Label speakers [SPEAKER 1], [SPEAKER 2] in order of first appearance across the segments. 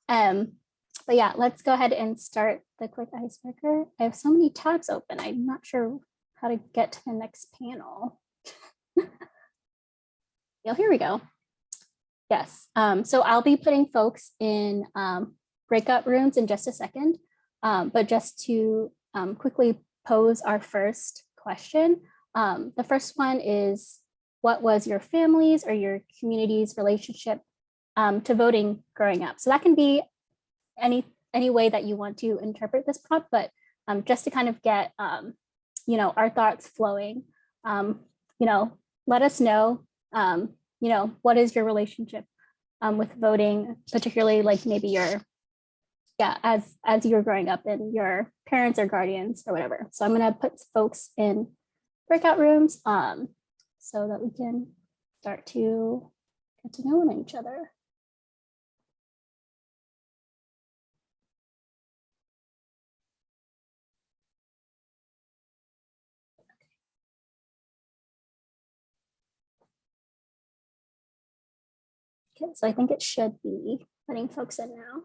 [SPEAKER 1] um, but yeah, let's go ahead and start the quick icebreaker. I have so many tabs open. I'm not sure how to get to the next panel. Yeah, here we go. Yes, so I'll be putting folks in breakout rooms in just a second, but just to quickly pose our first question. The first one is, what was your family's or your community's relationship to voting growing up? So that can be any way that you want to interpret this prompt, but just to kind of get our thoughts flowing, let us know, what is your relationship with voting, particularly like maybe as you're growing up and your parents or guardians or whatever. So I'm gonna put folks in breakout rooms so that we can start to get to know each other. Okay, so I think it should be letting folks in now.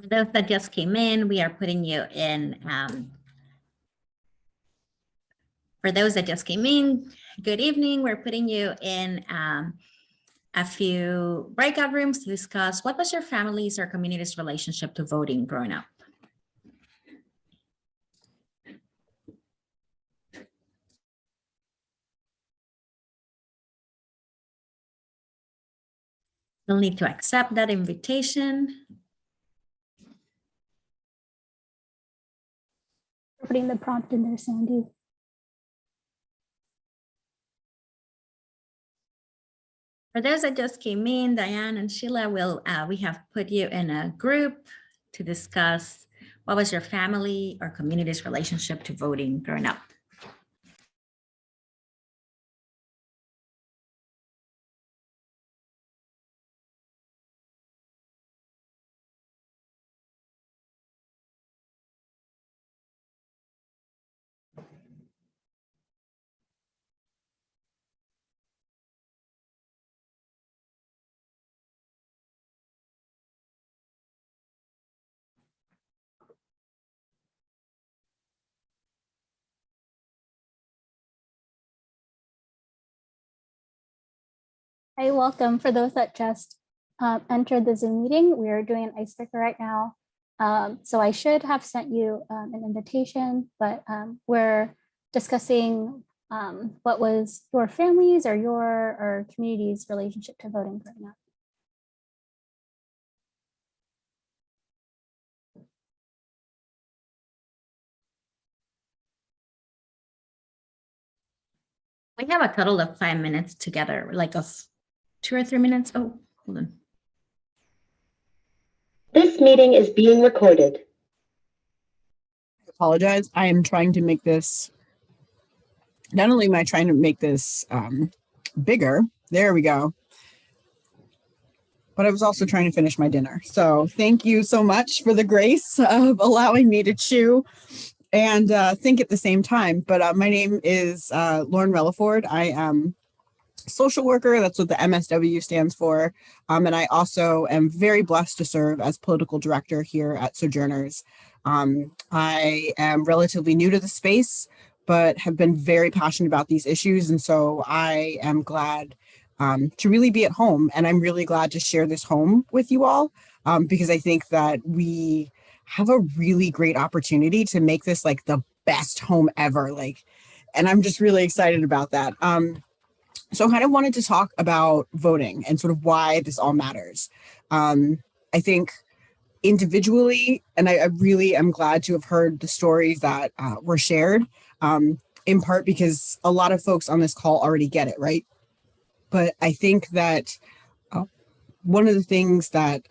[SPEAKER 2] For those that just came in, we are putting you in. For those that just came in, good evening. We're putting you in a few breakout rooms to discuss what was your family's or community's relationship to voting growing up. You'll need to accept that invitation.
[SPEAKER 1] We're putting the prompt in there, Sandy.
[SPEAKER 2] For those that just came in, Diane and Sheila, we have put you in a group to discuss what was your family or community's relationship to voting growing up.
[SPEAKER 1] Hey, welcome. For those that just entered the Zoom meeting, we're doing an icebreaker right now. So I should have sent you an invitation, but we're discussing what was your family's or your community's relationship to voting growing up.
[SPEAKER 2] We have a total of 5 minutes together, like of 2 or 3 minutes. Oh, hold on.
[SPEAKER 3] This meeting is being recorded.
[SPEAKER 4] I apologize. I am trying to make this, not only am I trying to make this bigger, there we go, but I was also trying to finish my dinner. So thank you so much for the grace of allowing me to chew and think at the same time. But my name is Lauren Relaford. I am a social worker. That's what the MSW stands for. And I also am very blessed to serve as political director here at Sojourners. I am relatively new to the space, but have been very passionate about these issues. And so I am glad to really be at home. And I'm really glad to share this home with you all because I think that we have a really great opportunity to make this like the best home ever. And I'm just really excited about that. So I kind of wanted to talk about voting and sort of why this all matters. I think individually, and I really am glad to have heard the stories that were shared, in part because a lot of folks on this call already get it, right? But I think that one of the things that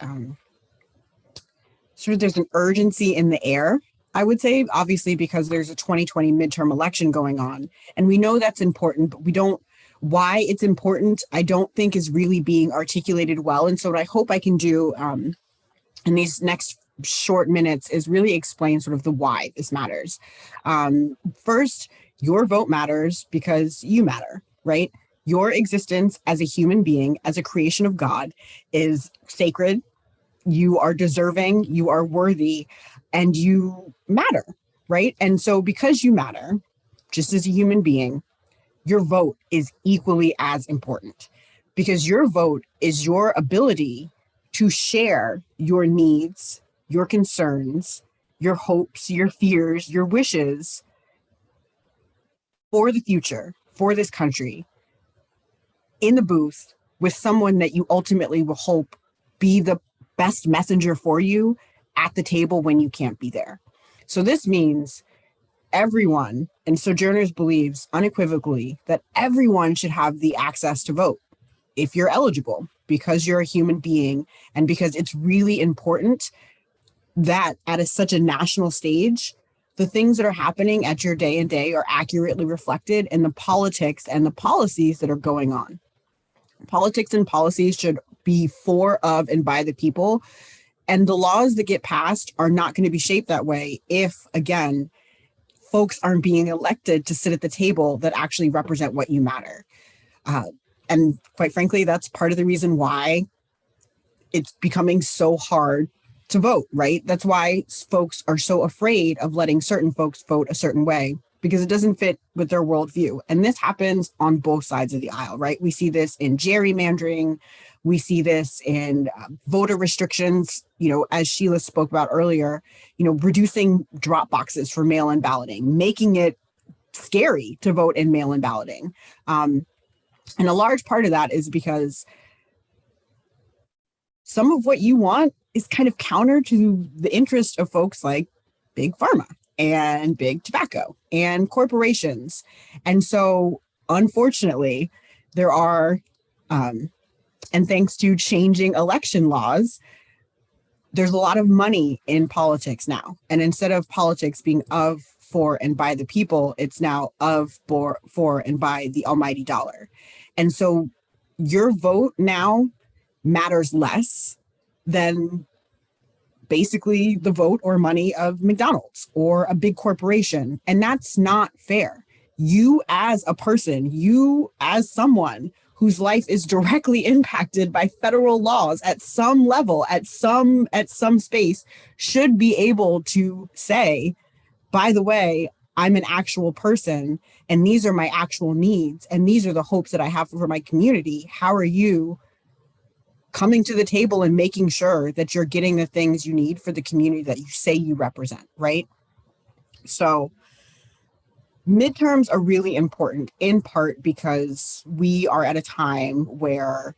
[SPEAKER 4] sort of there's an urgency in the air, I would say, obviously, because there's a 2020 midterm election going on. And we know that's important, but we don't, why it's important, I don't think is really being articulated well. And so what I hope I can do in these next short minutes is really explain sort of the why this matters. First, your vote matters because you matter, right? Your existence as a human being, as a creation of God, is sacred. You are deserving, you are worthy, and you matter, right? And so because you matter, just as a human being, your vote is equally as important because your vote is your ability to share your needs, your concerns, your hopes, your fears, your wishes for the future, for this country, in the booth with someone that you ultimately will hope be the best messenger for you at the table when you can't be there. So this means everyone, and Sojourners believes unequivocally that everyone should have the access to vote if you're eligible, because you're a human being and because it's really important that at such a national stage, the things that are happening at your day and day are accurately reflected in the politics and the policies that are going on. Politics and policies should be for, of, and by the people. And the laws that get passed are not going to be shaped that way if, again, folks aren't being elected to sit at the table that actually represent what you matter. And quite frankly, that's part of the reason why it's becoming so hard to vote, right? That's why folks are so afraid of letting certain folks vote a certain way because it doesn't fit with their worldview. And this happens on both sides of the aisle, right? We see this in gerrymandering. We see this in voter restrictions, as Sheila spoke about earlier, reducing drop boxes for mail-in balloting, making it scary to vote in mail-in balloting. And a large part of that is because some of what you want is kind of counter to the interest of folks like Big Pharma and Big Tobacco and corporations. And so, unfortunately, there are, and thanks to changing election laws, there's a lot of money in politics now. And instead of politics being of, for, and by the people, it's now of, for, and by the almighty dollar. And so your vote now matters less than basically the vote or money of McDonald's or a big corporation. And that's not fair. You as a person, you as someone whose life is directly impacted by federal laws at some level, at some space, should be able to say, by the way, I'm an actual person and these are my actual needs and these are the hopes that I have for my community. How are you coming to the table and making sure that you're getting the things you need for the community that you say you represent, right? So midterms are really important in part because we are at a time where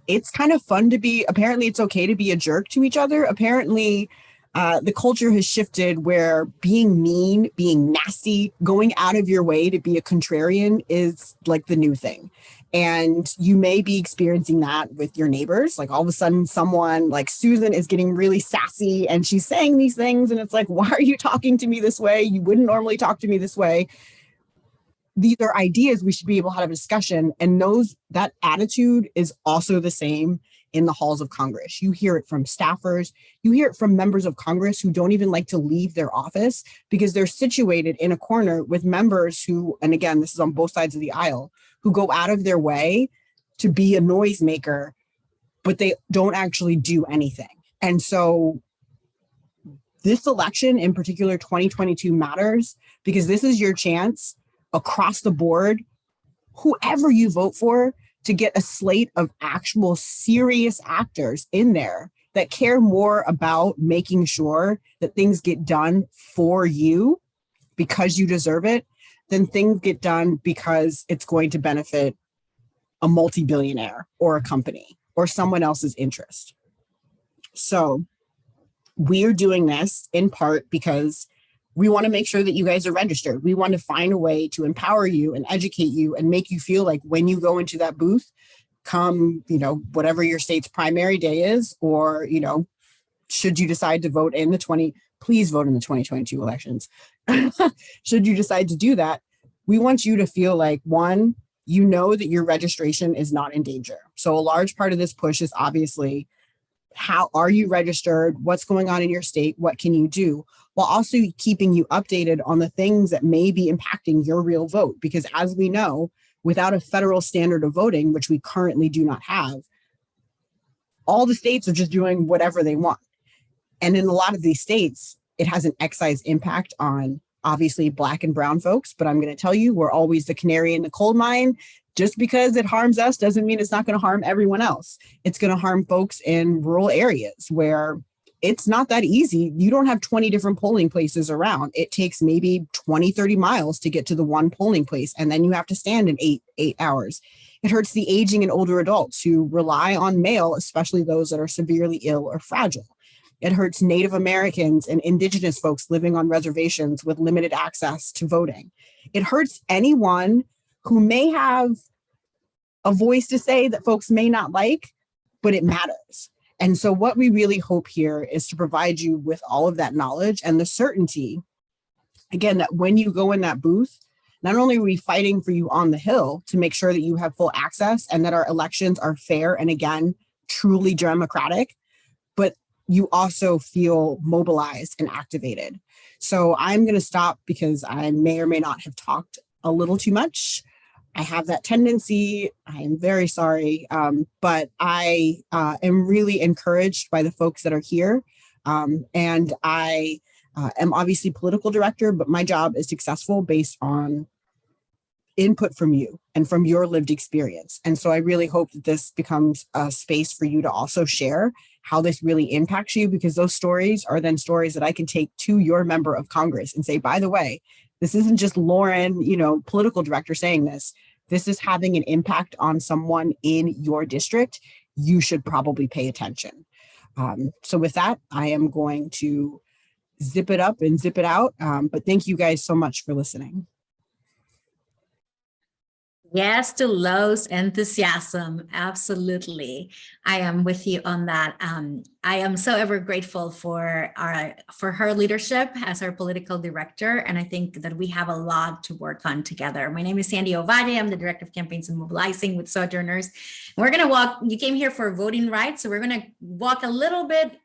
[SPEAKER 4] it's kind of fun to be, apparently it's okay to be a jerk to each other. Apparently the culture has shifted where being mean, being nasty, going out of your way to be a contrarian is like the new thing. And you may be experiencing that with your neighbors. Like all of a sudden someone like Susan is getting really sassy and she's saying these things. And it's like, why are you talking to me this way? You wouldn't normally talk to me this way. These are ideas we should be able to have a discussion. And that attitude is also the same in the halls of Congress. You hear it from staffers. You hear it from members of Congress who don't even like to leave their office because they're situated in a corner with members who, and again, this is on both sides of the aisle, who go out of their way to be a noisemaker, but they don't actually do anything. And so this election, in particular, 2022 matters because this is your chance across the board, whoever you vote for, to get a slate of actual serious actors in there that care more about making sure that things get done for you because you deserve it then things get done because it's going to benefit a multi-billionaire or a company or someone else's interest. So we're doing this in part because we want to make sure that you guys are registered. We want to find a way to empower you and educate you and make you feel like when you go into that booth, come, whatever your state's primary day is, or, should you decide to vote in please vote in the 2022 elections. Should you decide to do that, we want you to feel like, one, that your registration is not in danger. So a large part of this push is obviously, how are you registered? What's going on in your state? What can you do? While also keeping you updated on the things that may be impacting your real vote. Because as we know, without a federal standard of voting, which we currently do not have, all the states are just doing whatever they want. And in a lot of these states, it has an excise impact on obviously Black and brown folks. But I'm going to tell you, we're always the canary in the coal mine. Just because it harms us doesn't mean it's not going to harm everyone else. It's going to harm folks in rural areas where it's not that easy. You don't have 20 different polling places around. It takes maybe 20, 30 miles to get to the one polling place. And then you have to stand in eight hours. It hurts the aging and older adults who rely on mail, especially those that are severely ill or fragile. It hurts Native Americans and Indigenous folks living on reservations with limited access to voting. It hurts anyone who may have a voice to say that folks may not like, but it matters. And so what we really hope here is to provide you with all of that knowledge and the certainty, again, that when you go in that booth, not only are we fighting for you on the Hill to make sure that you have full access and that our elections are fair and, again, truly democratic, but you also feel mobilized and activated. So I'm going to stop because I may or may not have talked a little too much. I have that tendency. I am very sorry, but I am really encouraged by the folks that are here. And I am obviously political director, but my job is successful based on input from you and from your lived experience. And so I really hope that this becomes a space for you to also share how this really impacts you, because those stories are then stories that I can take to your member of Congress and say, by the way, this isn't just Lauren, political director saying this. This is having an impact on someone in your district. You should probably pay attention. So with that, I am going to zip it up and zip it out. But thank you guys so much for listening.
[SPEAKER 2] Yes, to Lo's enthusiasm. Absolutely. I am with you on that. I am so ever grateful for her leadership as our political director. And I think that we have a lot to work on together. My name is Sandy Ovalle. I'm the Director of Campaigns and Mobilizing with Sojourners. We're going to walk, you came here for voting rights. So we're going to walk a little bit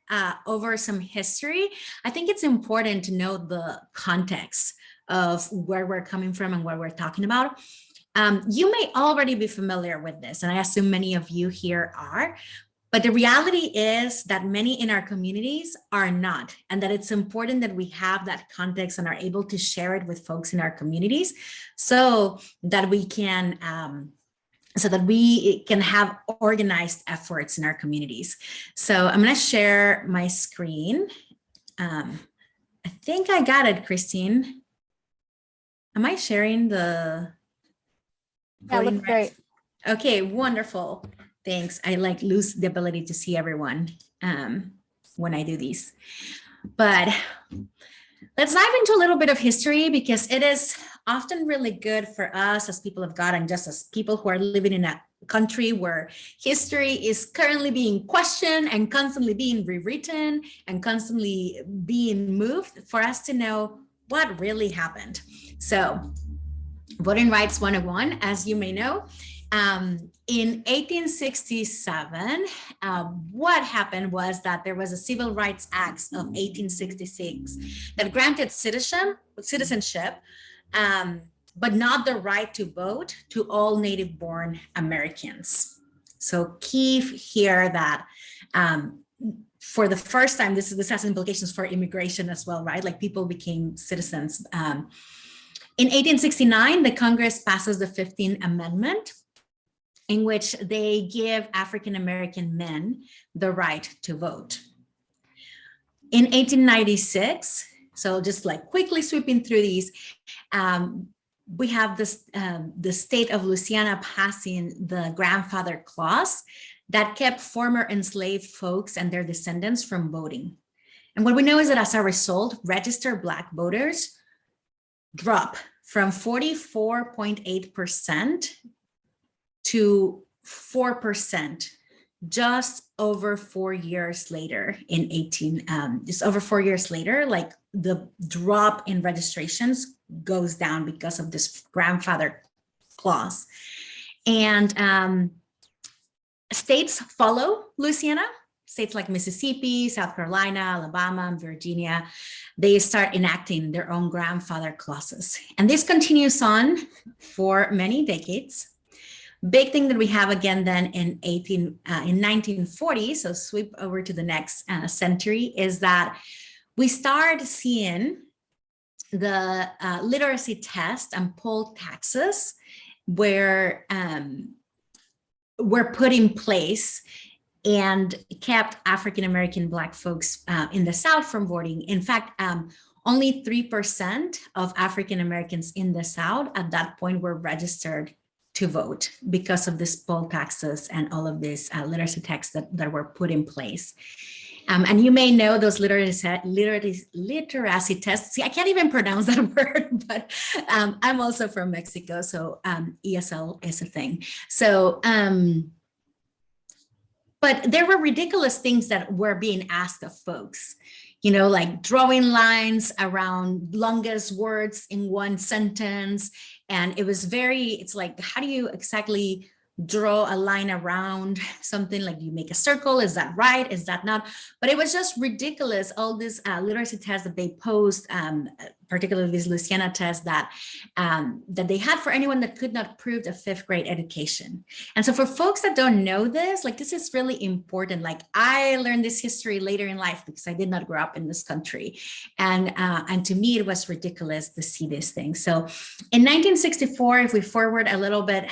[SPEAKER 2] over some history. I think it's important to know the context of where we're coming from and what we're talking about. You may already be familiar with this, and I assume many of you here are, but the reality is that many in our communities are not, and that it's important that we have that context and are able to share it with folks in our communities so that we can have organized efforts in our communities. So I'm going to share my screen. I think I got it, Christine. Am I sharing the...
[SPEAKER 1] Yeah, looks great.
[SPEAKER 2] Okay, wonderful. Thanks. I lose the ability to see everyone when I do these. But let's dive into a little bit of history, because it is often really good for us as people of God and just as people who are living in a country where history is currently being questioned and constantly being rewritten and constantly being moved, for us to know what really happened. So Voting Rights 101, as you may know, in 1867, what happened was that there was a Civil Rights Act of 1866 that granted citizenship, but not the right to vote to all native-born Americans. So key here that for the first time, this has implications for immigration as well, right? Like people became citizens. In 1869, the Congress passes the 15th Amendment, in which they give African-American men the right to vote. In 1896, so just quickly sweeping through these, we have this, the state of Louisiana passing the grandfather clause that kept former enslaved folks and their descendants from voting. And what we know is that as a result, registered Black voters drop from 44.8% to 4% just over 4 years later just over 4 years later, like the drop in registrations goes down because of this grandfather clause. And states follow Louisiana. States like Mississippi, South Carolina, Alabama, and Virginia, they start enacting their own grandfather clauses. And this continues on for many decades. Big thing that we have again then in 1940, so sweep over to the next century, is that we start seeing the literacy test and poll taxes were put in place and kept African-American Black folks in the South from voting. In fact, only 3% of African-Americans in the South at that point were registered to vote because of this poll taxes and all of these literacy texts that were put in place. And you may know those literacy tests. See, I can't even pronounce that word, but I'm also from Mexico, so ESL is a thing. So, but there were ridiculous things that were being asked of folks, you know, like drawing lines around longest words in one sentence. And it was it's like, how do you exactly draw a line around something? Like, you make a circle, is that right, is that not? But it was just ridiculous, all these literacy tests that they posed, particularly this Louisiana test that they had for anyone that could not prove a 5th grade education. And so for folks that don't know this, like, this is really important. Like, I learned this history later in life because I did not grow up in this country. And to me, it was ridiculous to see this thing. So in 1964, if we forward a little bit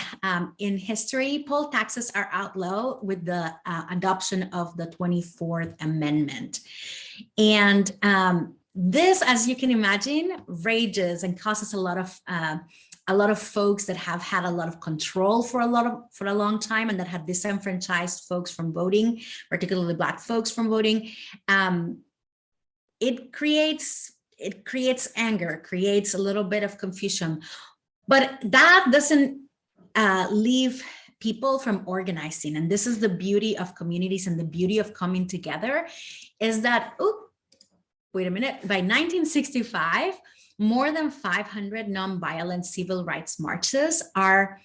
[SPEAKER 2] in history, poll taxes are outlawed with the adoption of the 24th Amendment. And this, as you can imagine, rages and causes a lot of folks that have had a lot of control for a long time and that have disenfranchised folks from voting, particularly Black folks from voting. It creates anger, creates a little bit of confusion, but that doesn't leave people from organizing. And this is the beauty of communities and the beauty of coming together, is that, wait a minute, by 1965, more than 500 nonviolent civil rights marches are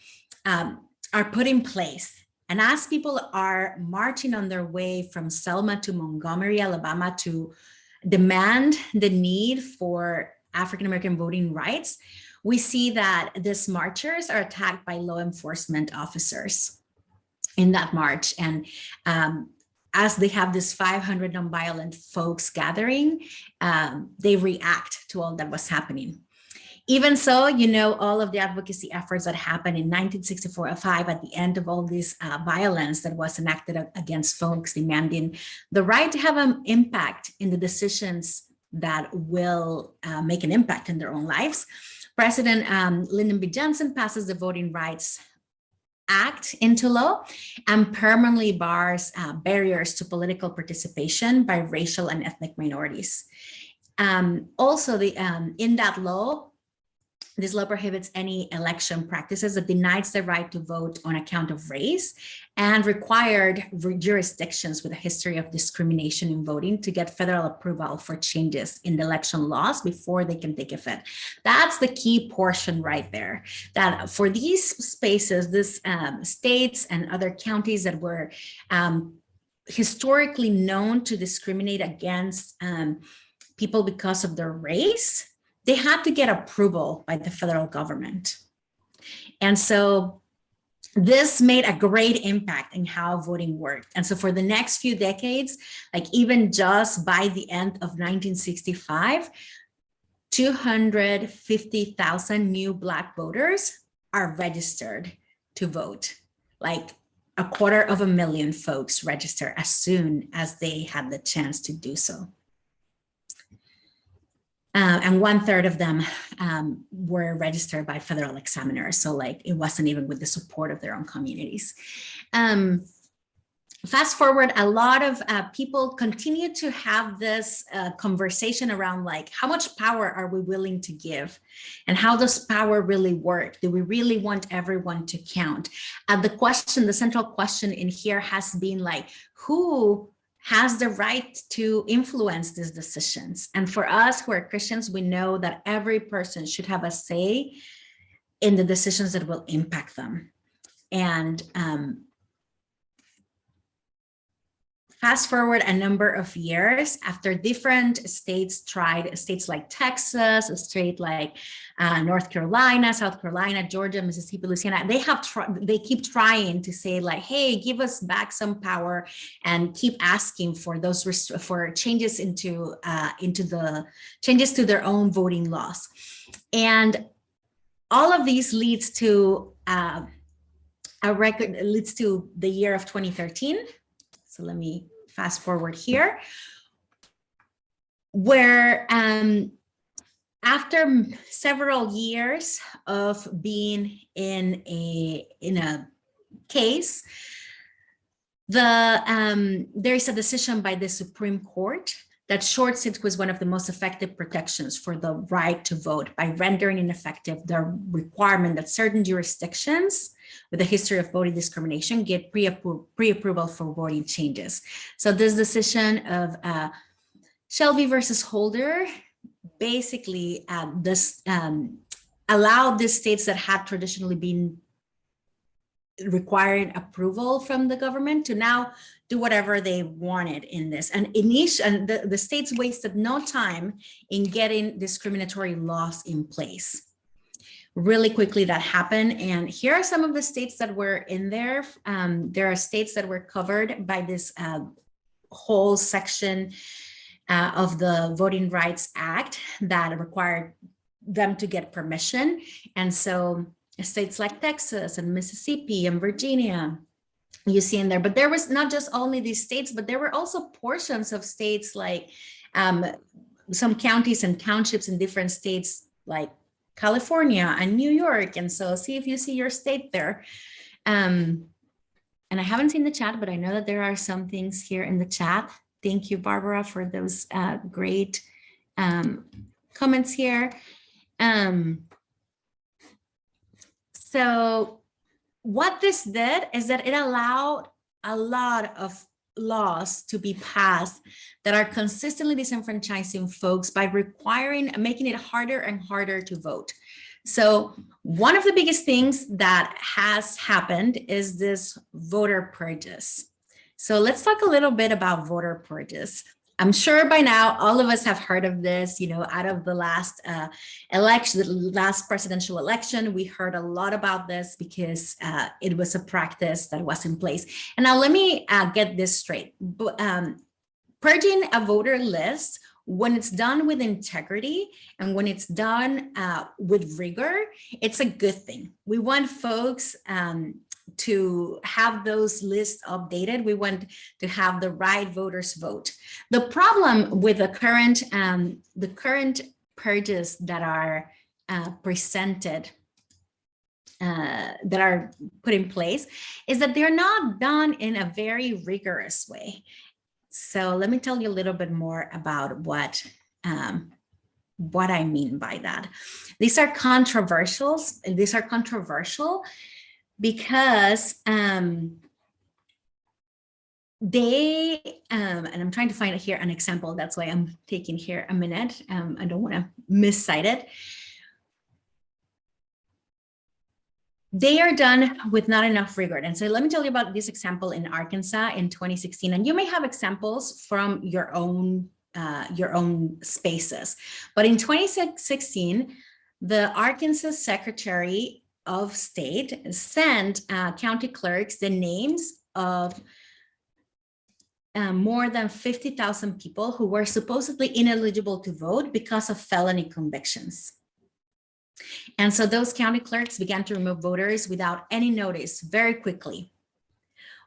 [SPEAKER 2] put in place. And as people are marching on their way from Selma to Montgomery, Alabama, to demand the need for African-American voting rights, we see that these marchers are attacked by law enforcement officers in that march. And as they have this 500 nonviolent folks gathering, they react to all that was happening. Even so, you know, all of the advocacy efforts that happened in 1964-5 at the end of all this violence that was enacted against folks demanding the right to have an impact in the decisions that will make an impact in their own lives. President Lyndon B. Johnson passes the Voting Rights Act into law and permanently bars barriers to political participation by racial and ethnic minorities. Also, in that law, this law prohibits any election practices that denies the right to vote on account of race and required jurisdictions with a history of discrimination in voting to get federal approval for changes in the election laws before they can take effect. That's the key portion right there, that for these spaces, this states and other counties that were historically known to discriminate against people because of their race, they had to get approval by the federal government. And so this made a great impact in how voting worked. And so for the next few decades, like even just by the end of 1965, 250,000 new Black voters are registered to vote. Like 250,000 folks register as soon as they had the chance to do so. And 1/3 of them were registered by federal examiners. So like it wasn't even with the support of their own communities. Fast forward, a lot of people continue to have this conversation around like, how much power are we willing to give? And how does power really work? Do we really want everyone to count? The central question in here has been like, who has the right to influence these decisions? And for us who are Christians, we know that every person should have a say in the decisions that will impact them. And fast forward a number of years after different states tried, states like Texas, a state like North Carolina, South Carolina, Georgia, Mississippi, Louisiana, they keep trying to say like, hey, give us back some power, and keep asking for those for changes into the changes to their own voting laws. And all of these leads to leads to the year of 2013. So let me fast forward here, where after several years of being in a case, there is a decision by the Supreme Court that short stint was one of the most effective protections for the right to vote by rendering ineffective the requirement that certain jurisdictions with a history of voting discrimination get pre-approval for voting changes. So this decision of Shelby versus Holder basically allowed the states that had traditionally been requiring approval from the government to now do whatever they wanted in this. And the states wasted no time in getting discriminatory laws in place. Really quickly that happened. And here are some of the states that were in there. There are states that were covered by this whole section of the Voting Rights Act that required them to get permission. And so states like Texas and Mississippi and Virginia, you see in there. But there was not just only these states, but there were also portions of states like some counties and townships in different states like California and New York. And so see if you see your state there. And I haven't seen the chat, but I know that there are some things here in the chat. Thank you, Barbara, for those great comments here. So what this did is that it allowed a lot of laws to be passed that are consistently disenfranchising folks by making it harder and harder to vote. So one of the biggest things that has happened is this voter purges. So let's talk a little bit about voter purges. I'm sure by now all of us have heard of this, out of the last election, the last presidential election, we heard a lot about this because it was a practice that was in place. And now let me get this straight. Purging a voter list, when it's done with integrity and when it's done with rigor, it's a good thing. We want folks to have those lists updated. We want to have the right voters vote. The problem with the current purges that are presented, that are put in place, is that they're not done in a very rigorous way. So let me tell you a little bit more about what I mean by that. These are controversial. Because and I'm trying to find here an example. That's why I'm taking here a minute. I don't want to miscite it. They are done with not enough rigor. And so let me tell you about this example in Arkansas in 2016. And you may have examples from your own spaces. But in 2016, the Arkansas Secretary of State sent county clerks the names of more than 50,000 people who were supposedly ineligible to vote because of felony convictions. And so those county clerks began to remove voters without any notice very quickly.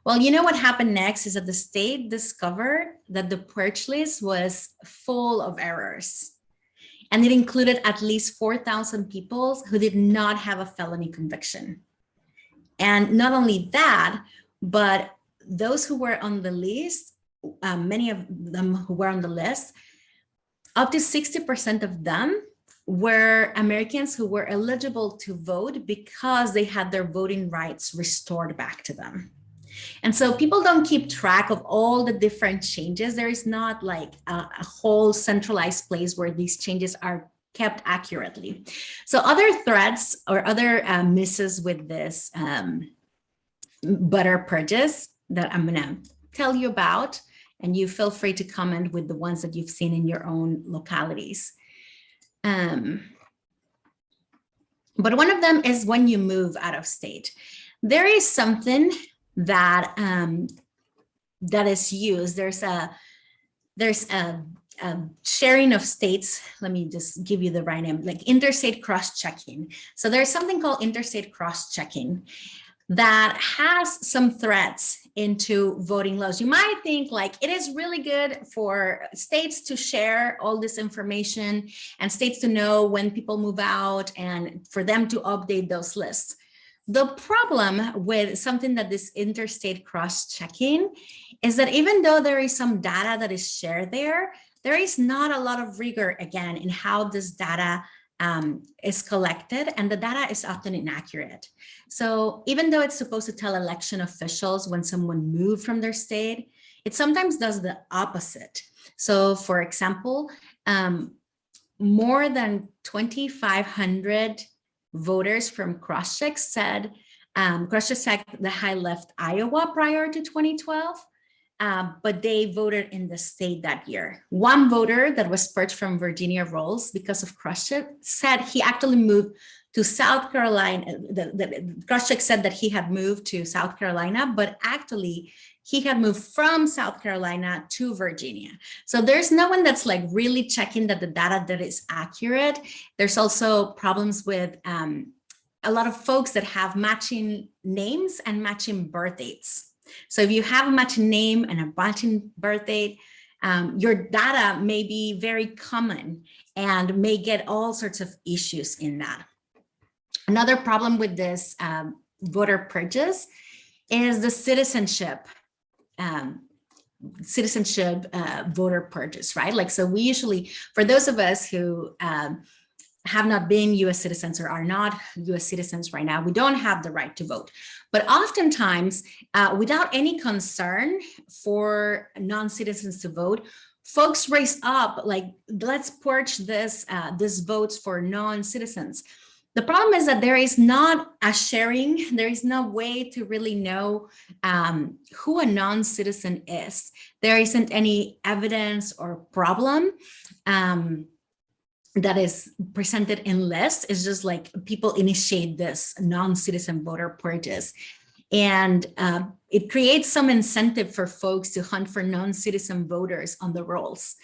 [SPEAKER 2] Well, you know what happened next is that the state discovered that the purge list was full of errors. And it included at least 4,000 people who did not have a felony conviction. And not only that, but those who were on the list, many of them who were on the list, up to 60% of them were Americans who were eligible to vote because they had their voting rights restored back to them. And so people don't keep track of all the different changes. There is not like a whole centralized place where these changes are kept accurately. So other threats or other misses with this voter purges that I'm gonna tell you about, and you feel free to comment with the ones that you've seen in your own localities. But one of them is when you move out of state. There is something that that is used. There's a sharing of states. Let me just give you the right name, like interstate cross-checking. So there's something called interstate cross-checking that has some threats into voting laws. You might think like it is really good for states to share all this information and states to know when people move out and for them to update those lists. The problem with something that this interstate cross-checking is that even though there is some data that is shared there, there is not a lot of rigor, again, in how this data is collected, and the data is often inaccurate. So even though it's supposed to tell election officials when someone moved from their state, it sometimes does the opposite. So for example, more than 2,500 voters from crosscheck said, crosscheck the high left Iowa prior to 2012, but they voted in the state that year. One voter that was purged from Virginia rolls because of crosscheck said he actually moved to South Carolina. The crosscheck said that he had moved to South Carolina, but actually he had moved from South Carolina to Virginia. So there's no one that's like really checking that the data that is accurate. There's also problems with a lot of folks that have matching names and matching birth dates. So if you have a matching name and a matching birth date, your data may be very common and may get all sorts of issues in that. Another problem with this voter purges is the citizenship voter purges, right? Like, so we usually, for those of us who have not been US citizens or are not US citizens right now, we don't have the right to vote. But oftentimes, without any concern for non-citizens to vote, folks raise up like, let's purge this votes for non-citizens. The problem is that there is not a sharing, there is no way to really know who a non-citizen is. There isn't any evidence or problem that is presented in lists. It's just like people initiate this non-citizen voter purges. And it creates some incentive for folks to hunt for non-citizen voters on the rolls.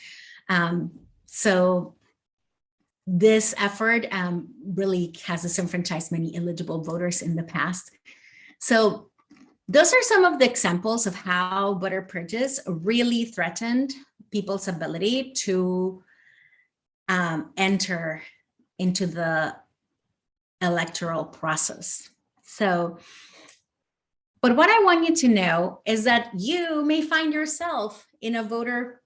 [SPEAKER 2] So this effort really has disenfranchised many eligible voters in the past. So those are some of the examples of how voter purges really threatened people's ability to enter into the electoral process. So, but what I want you to know is that you may find yourself in a voter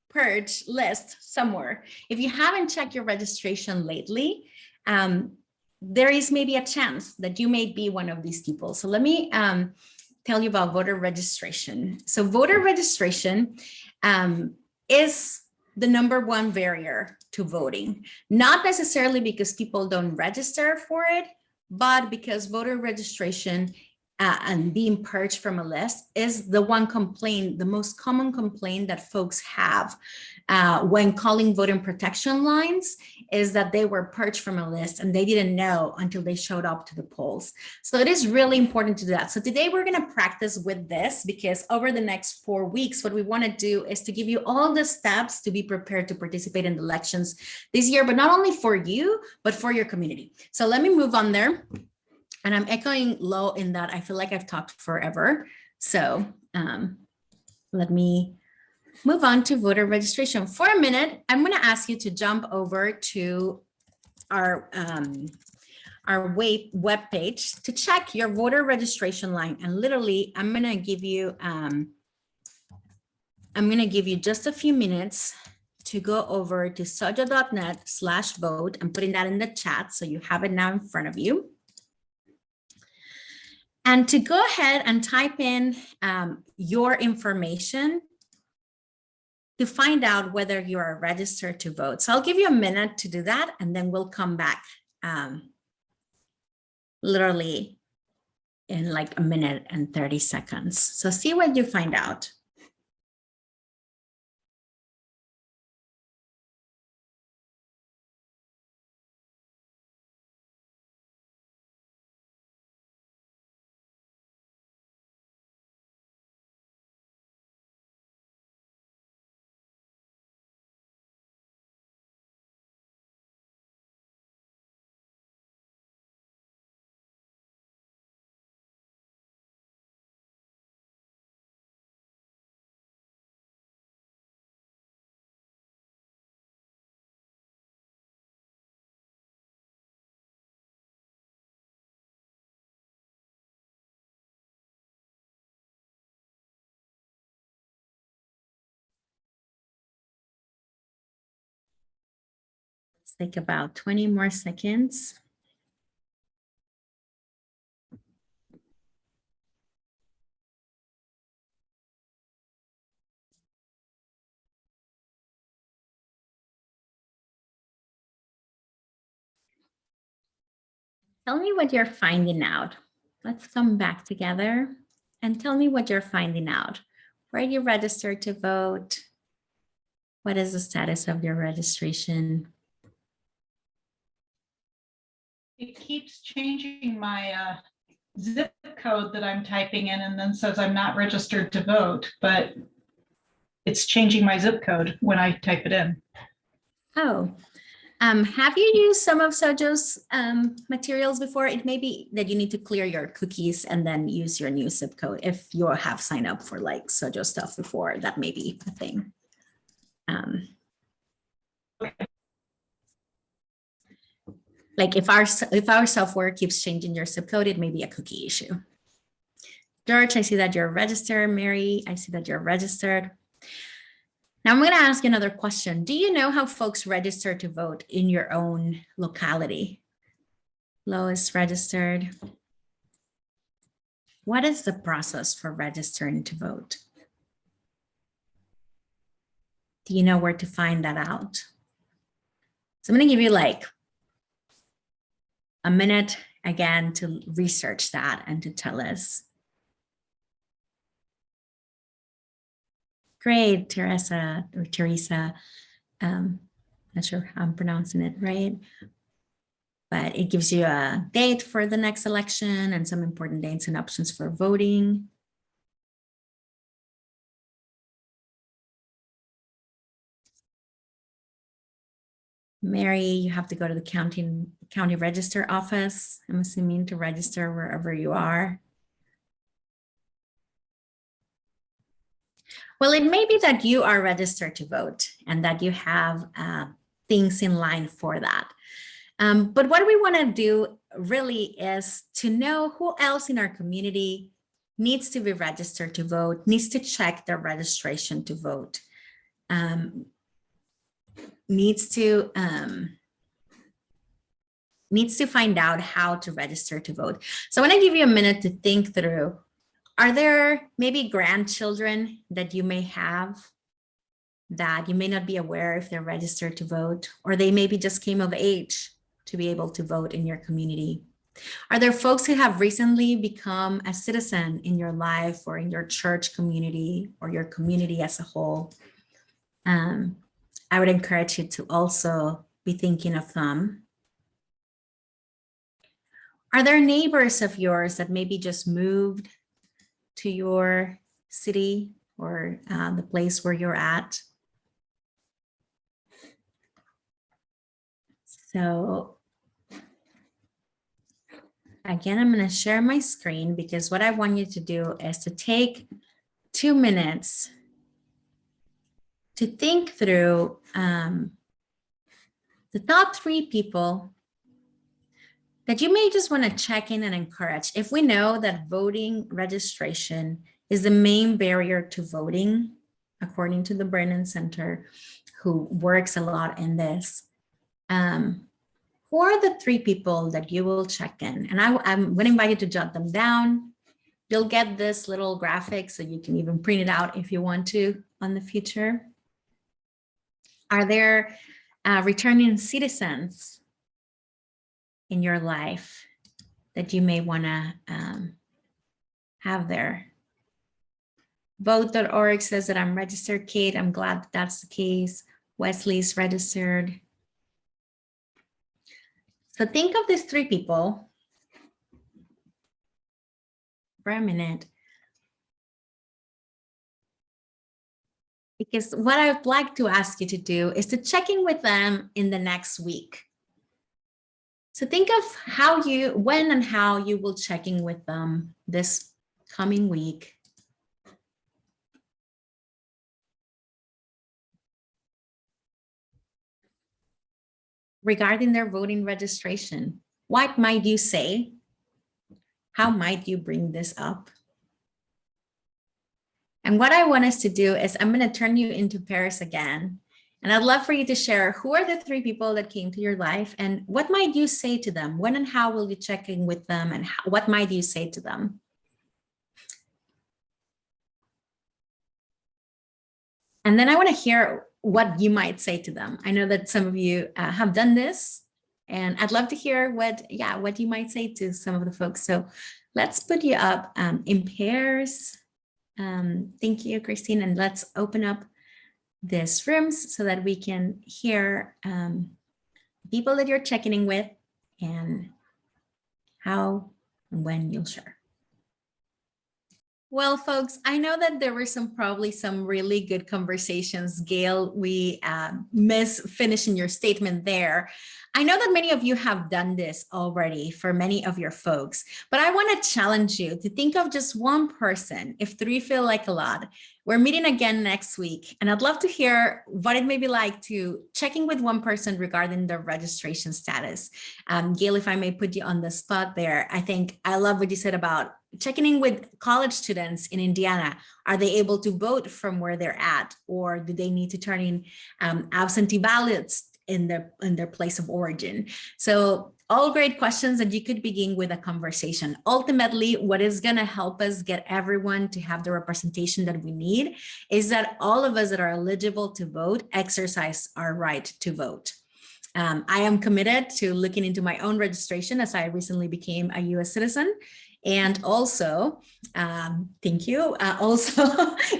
[SPEAKER 2] purge list somewhere. If you haven't checked your registration lately, there is maybe a chance that you may be one of these people. So let me tell you about voter registration. So voter registration is the #1 barrier to voting, not necessarily because people don't register for it, but because voter registration and being purged from a list is the most common complaint that folks have when calling voting protection lines, is that they were purged from a list and they didn't know until they showed up to the polls. So it is really important to do that. So today we're going to practice with this, because over the next 4 weeks, what we want to do is to give you all the steps to be prepared to participate in the elections this year, but not only for you, but for your community. So let me move on there. And I'm echoing low in that I feel like I've talked forever. So let me move on to voter registration. For a minute, I'm going to ask you to jump over to our web page to check your voter registration line. And literally, I'm going to give you just a few minutes to go over to sojo.net/vote. I'm putting that in the chat so you have it now in front of you. And to go ahead and type in your information to find out whether you are registered to vote. So I'll give you a minute to do that, and then we'll come back literally in like a minute and 30 seconds. So see what you find out. Let's take about 20 more seconds. Tell me what you're finding out. Let's come back together and tell me what you're finding out. Where are you registered to vote? What is the status of your registration?
[SPEAKER 5] It keeps changing my zip code that I'm typing in and then says I'm not registered to vote, but it's changing my zip code when I type it in.
[SPEAKER 2] Oh, have you used some of Sojo's materials before? It may be that you need to clear your cookies and then use your new zip code. If you have signed up for like Sojo stuff before, that may be a thing. Like if our software keeps changing your zip code, it may be a cookie issue. George, I see that you're registered. Mary, I see that you're registered. Now I'm going to ask you another question. Do you know how folks register to vote in your own locality? Lois registered. What is the process for registering to vote? Do you know where to find that out? So I'm going to give you like a minute again to research that and to tell us. Great, Teresa or Teresa. Not sure how I'm pronouncing it right, but it gives you a date for the next election and some important dates and options for voting. Mary, you have to go to the county register office, I'm assuming, to register wherever you are. Well, it may be that you are registered to vote and that you have things in line for that. But what we want to do really is to know who else in our community needs to be registered to vote, needs to check their registration to vote, needs to find out how to register to vote. So I want to give you a minute to think through. Are there maybe grandchildren that you may have that you may not be aware if they're registered to vote, or they maybe just came of age to be able to vote in your community? Are there folks who have recently become a citizen in your life or in your church community or your community as a whole? I would encourage you to also be thinking of them. Are there neighbors of yours that maybe just moved to your city or the place where you're at? So again, I'm going to share my screen because what I want you to do is to take 2 minutes to think through the top 3 people that you may just want to check in and encourage. If we know that voting registration is the main barrier to voting, according to the Brennan Center, who works a lot in this, who are the 3 people that you will check in? And I'm going to invite you to jot them down. You'll get this little graphic, so you can even print it out if you want to on the future. Are there returning citizens in your life that you may want to have there? Vote.org says that I'm registered, Kate. I'm glad that that's the case. Wesley's registered. So think of these 3 people for a minute, because what I would like to ask you to do is to check in with them in the next week. So think of when and how you will check in with them this coming week. Regarding their voting registration. What might you say? How might you bring this up? And what I want us to do is I'm going to turn you into pairs again. And I'd love for you to share who are the 3 people that came to your life and what might you say to them? When and how will you check in with them, and what might you say to them? And then I want to hear what you might say to them. I know that some of you have done this, and I'd love to hear what you might say to some of the folks. So let's put you up in pairs. Thank you, Christine. And let's open up this rooms so that we can hear people that you're checking in with and how and when you'll share. Well, folks, I know that there were probably some really good conversations. Gail, we miss finishing your statement there. I know that many of you have done this already for many of your folks, but I want to challenge you to think of just one person. If 3 feel like a lot, we're meeting again next week, and I'd love to hear what it may be like to check in with one person regarding the registration status. Gail, if I may put you on the spot there, I think I love what you said about checking in with college students in Indiana. Are they able to vote from where they're at, or do they need to turn in absentee ballots in their place of origin? So all great questions that you could begin with a conversation. Ultimately, what is going to help us get everyone to have the representation that we need is that all of us that are eligible to vote exercise our right to vote. I am committed to looking into my own registration, as I recently became a US citizen. And also, thank you, also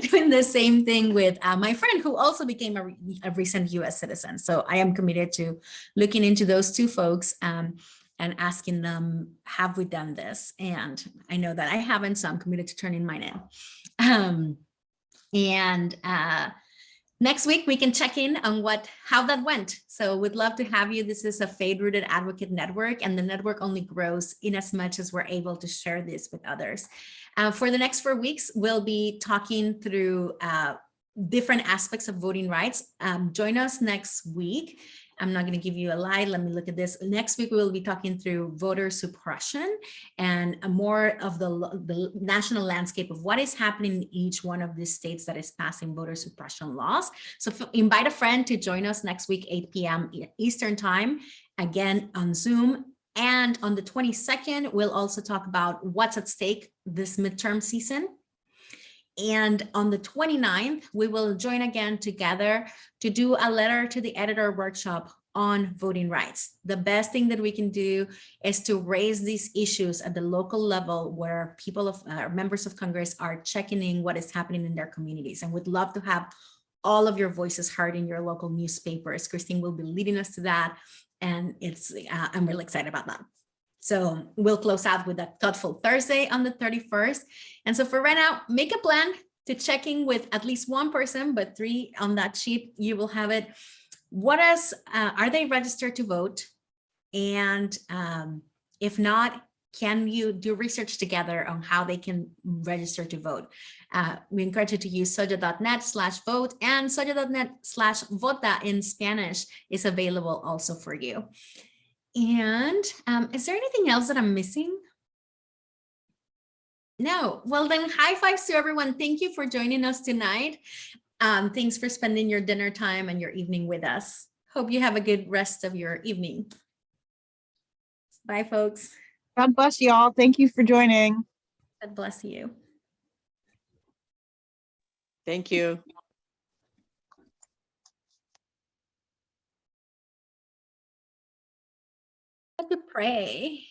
[SPEAKER 2] doing the same thing with my friend who also became a recent US citizen. So I am committed to looking into those 2 folks and asking them, have we done this? And I know that I haven't, so I'm committed to turning mine in. Next week, we can check in on how that went. So we'd love to have you. This is a Faith-Rooted Advocate Network, and the network only grows in as much as we're able to share this with others. For the next 4 weeks, we'll be talking through different aspects of voting rights. Join us next week. I'm not going to give you a lie. Let me look at this. Next week, we will be talking through voter suppression and more of the national landscape of what is happening in each one of these states that is passing voter suppression laws. So invite a friend to join us next week, 8 p.m. Eastern time, again on Zoom. And on the 22nd, we'll also talk about what's at stake this midterm season. And on the 29th, we will join again together to do a letter to the editor workshop on voting rights. The best thing that we can do is to raise these issues at the local level where members of Congress are checking in what is happening in their communities. And we'd love to have all of your voices heard in your local newspapers. Christine will be leading us to that. And I'm really excited about that. So we'll close out with a Thoughtful Thursday on the 31st. And so for right now, make a plan to check in with at least one person, but 3 on that sheet, you will have it. Are they registered to vote? And if not, can you do research together on how they can register to vote? We encourage you to use soja.net/vote, and soja.net/vota in Spanish is available also for you. And is there anything else that I'm missing? No. Well, then high fives to everyone. Thank you for joining us tonight. Thanks for spending your dinner time and your evening with us. Hope you have a good rest of your evening. Bye, folks.
[SPEAKER 4] God bless you all. Thank you for joining.
[SPEAKER 2] God bless you.
[SPEAKER 6] Thank you.
[SPEAKER 2] To pray.